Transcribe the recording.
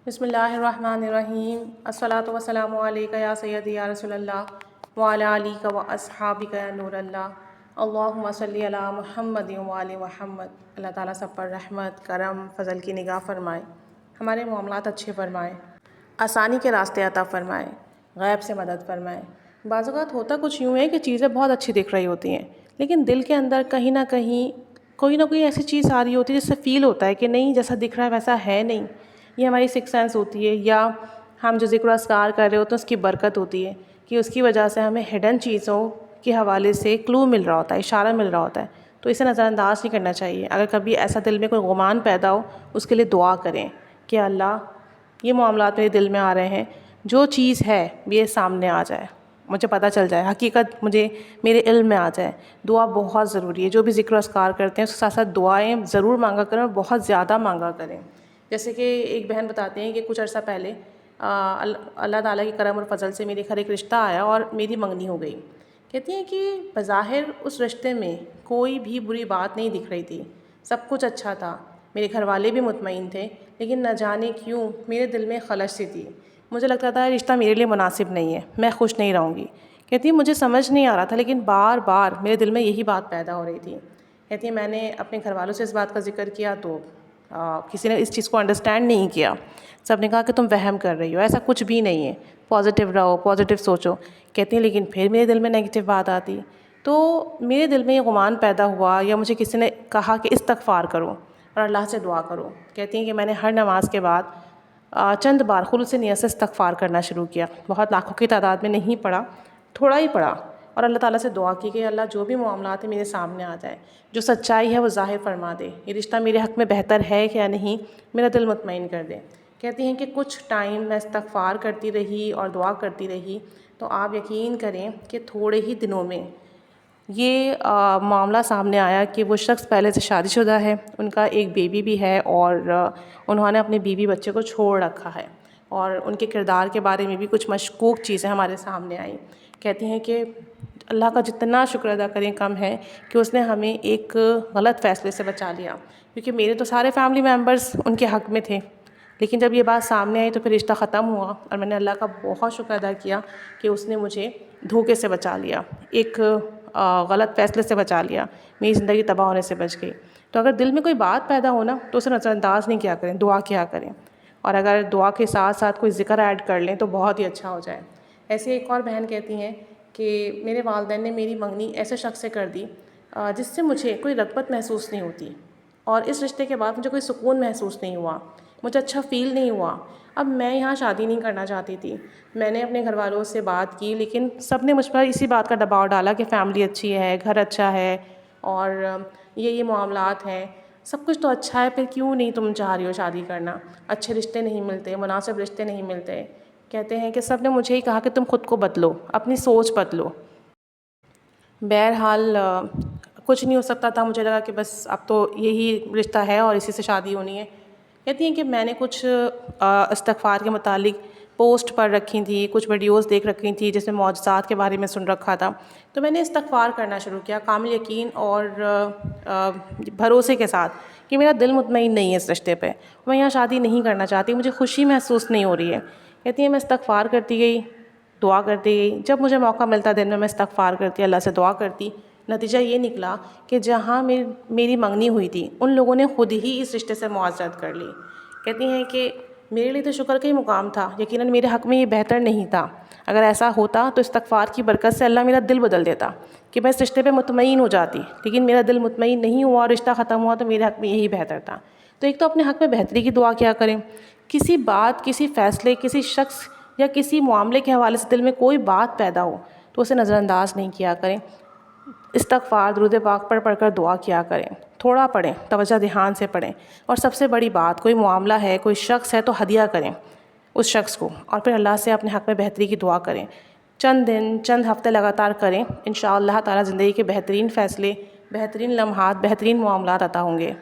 بسم اللہ الرحمن الرحیم الصلاۃ والسلام علیک یا سیدی یا رسول اللہ وعلی آلک و اصحابک یا نور اللہ اللہم صلی علی محمد وعلی محمد۔ اللہ تعالیٰ سب پر رحمت، کرم، فضل کی نگاہ فرمائے، ہمارے معاملات اچھے فرمائے، آسانی کے راستے عطا فرمائے، غیب سے مدد فرمائے۔ بعض اوقات ہوتا کچھ یوں ہے کہ چیزیں بہت اچھی دکھ رہی ہوتی ہیں، لیکن دل کے اندر کہیں نہ کہیں کوئی نہ کوئی ایسی چیز آ رہی ہوتی ہے جس سے فیل ہوتا ہے کہ نہیں، جیسا دکھ رہا ہے ویسا ہے نہیں۔ یہ ہماری سکس سینس ہوتی ہے، یا ہم جو ذکر و اذکار کر رہے ہوتے ہیں اس کی برکت ہوتی ہے کہ اس کی وجہ سے ہمیں ہڈن چیزوں کے حوالے سے کلو مل رہا ہوتا ہے، اشارہ مل رہا ہوتا ہے، تو اسے نظر انداز نہیں کرنا چاہیے۔ اگر کبھی ایسا دل میں کوئی گمان پیدا ہو، اس کے لیے دعا کریں کہ اللہ یہ معاملات میرے دل میں آ رہے ہیں، جو چیز ہے یہ سامنے آ جائے، مجھے پتہ چل جائے، حقیقت مجھے میرے علم میں آ جائے۔ دعا بہت ضروری ہے، جو بھی ذکر و اذکار کرتے ہیں اس کے ساتھ ساتھ دعائیں ضرور مانگا کریں اور بہت زیادہ مانگا کریں۔ جیسے کہ ایک بہن بتاتے ہیں کہ کچھ عرصہ پہلے اللہ تعالیٰ کے کرم اور فضل سے میرے گھر ایک رشتہ آیا اور میری منگنی ہو گئی۔ کہتی ہیں کہ بظاہر اس رشتے میں کوئی بھی بری بات نہیں دکھ رہی تھی، سب کچھ اچھا تھا، میرے گھر والے بھی مطمئن تھے، لیکن نہ جانے کیوں میرے دل میں خلش سی تھی۔ مجھے لگتا تھا رشتہ میرے لیے مناسب نہیں ہے، میں خوش نہیں رہوں گی۔ کہتی ہیں مجھے سمجھ نہیں آ رہا تھا، لیکن بار بار میرے دل میں یہی بات پیدا ہو رہی تھی۔ کہتی ہیں میں نے اپنے گھر والوں سے اس بات کا ذکر کیا تو کسی نے اس چیز کو انڈرسٹینڈ نہیں کیا، سب نے کہا کہ تم وہم کر رہی ہو، ایسا کچھ بھی نہیں ہے، پازیٹیو رہو، پازیٹیو سوچو۔ کہتی ہیں لیکن پھر میرے دل میں نیگیٹو بات آتی، تو میرے دل میں یہ گمان پیدا ہوا، یا مجھے کسی نے کہا کہ استغفار کرو اور اللہ سے دعا کرو۔ کہتی ہیں کہ میں نے ہر نماز کے بعد چند بار خلوص نیت سے استغفار کرنا شروع کیا، بہت لاکھوں کی تعداد میں نہیں پڑھا، تھوڑا ہی پڑھا، اور اللہ تعالیٰ سے دعا کی کہ اللہ جو بھی معاملات ہیں میرے سامنے آ جائے، جو سچائی ہے وہ ظاہر فرما دے، یہ رشتہ میرے حق میں بہتر ہے یا نہیں، میرا دل مطمئن کر دے۔ کہتی ہیں کہ کچھ ٹائم میں استغفار کرتی رہی اور دعا کرتی رہی، تو آپ یقین کریں کہ تھوڑے ہی دنوں میں یہ معاملہ سامنے آیا کہ وہ شخص پہلے سے شادی شدہ ہے، ان کا ایک بیبی بھی ہے، اور انہوں نے اپنے بیوی بچے کو چھوڑ رکھا ہے، اور ان کے کردار کے بارے میں بھی کچھ مشکوک چیزیں ہمارے سامنے آئیں۔ کہتی ہیں کہ اللہ کا جتنا شکر ادا کریں کم ہے کہ اس نے ہمیں ایک غلط فیصلے سے بچا لیا، کیونکہ میرے تو سارے فیملی ممبرز ان کے حق میں تھے، لیکن جب یہ بات سامنے آئی تو پھر رشتہ ختم ہوا، اور میں نے اللہ کا بہت شکر ادا کیا کہ اس نے مجھے دھوکے سے بچا لیا، ایک غلط فیصلے سے بچا لیا، میری زندگی تباہ ہونے سے بچ گئی۔ تو اگر دل میں کوئی بات پیدا ہو نا تو اسے نظر انداز نہیں کیا کریں، دعا کیا کریں، اور اگر دعا کے ساتھ ساتھ کوئی ذکر ایڈ کر لیں تو بہت ہی اچھا ہو جائے۔ ایسے ایک اور بہن کہتی ہیں کہ میرے والدین نے میری منگنی ایسے شخص سے کر دی جس سے مجھے کوئی رغبت محسوس نہیں ہوتی، اور اس رشتے کے بعد مجھے کوئی سکون محسوس نہیں ہوا، مجھے اچھا فیل نہیں ہوا۔ اب میں یہاں شادی نہیں کرنا چاہتی تھی، میں نے اپنے گھر والوں سے بات کی، لیکن سب نے مجھ پر اسی بات کا دباؤ ڈالا کہ فیملی اچھی ہے، گھر اچھا ہے، اور یہ معاملات ہیں، سب کچھ تو اچھا ہے، پھر کیوں نہیں تم چاہ رہی ہو شادی کرنا، اچھے رشتے نہیں ملتے، مناسب رشتے نہیں ملتے۔ کہتے ہیں کہ سب نے مجھے ہی کہا کہ تم خود کو بدلو، اپنی سوچ بدلو۔ بہرحال کچھ نہیں ہو سکتا تھا، مجھے لگا کہ بس اب تو یہی رشتہ ہے اور اسی سے شادی ہونی ہے۔ کہتی ہیں کہ میں نے کچھ استغفار کے متعلق پوسٹ پڑھ رکھی تھی، کچھ ویڈیوز دیکھ رکھی تھی جس میں معجزات کے بارے میں سن رکھا تھا، تو میں نے استغفار کرنا شروع کیا کامل یقین اور بھروسے کے ساتھ کہ میرا دل مطمئن نہیں ہے اس رشتے پہ، میں یہاں شادی نہیں کرنا چاہتی، مجھے خوشی محسوس نہیں ہو رہی ہے۔ کہتی ہیں میں استغفار کرتی گئی، دعا کرتی گئی، جب مجھے موقع ملتا دن میں استغفار کرتی، اللہ سے دعا کرتی۔ نتیجہ یہ نکلا کہ جہاں میری منگنی ہوئی تھی ان لوگوں نے خود ہی اس رشتے سے معذرت کر لی۔ کہتی ہیں کہ میرے لیے تو شکر کا ہی مقام تھا، یقیناً میرے حق میں یہ بہتر نہیں تھا، اگر ایسا ہوتا تو استغفار کی برکت سے اللہ میرا دل بدل دیتا کہ میں اس رشتے پہ مطمئن ہو جاتی، لیکن میرا دل مطمئن نہیں ہوا اور رشتہ ختم ہوا، تو میرے حق میں یہی بہتر تھا۔ تو ایک تو اپنے حق میں بہتری کی دعا کیا کریں، کسی بات، کسی فیصلے، کسی شخص یا کسی معاملے کے حوالے سے دل میں کوئی بات پیدا ہو تو اسے نظر انداز نہیں کیا کریں، استغفار درود پاک پڑھ کر دعا کیا کریں، تھوڑا پڑھیں، توجہ دھیان سے پڑھیں، اور سب سے بڑی بات، کوئی معاملہ ہے، کوئی شخص ہے تو ہدیہ کریں اس شخص کو، اور پھر اللہ سے اپنے حق میں بہتری کی دعا کریں۔ چند دن، چند ہفتے لگاتار کریں، انشاءاللہ تعالیٰ زندگی کے بہترین فیصلے، بہترین لمحات، بہترین معاملات عطا ہوں گے۔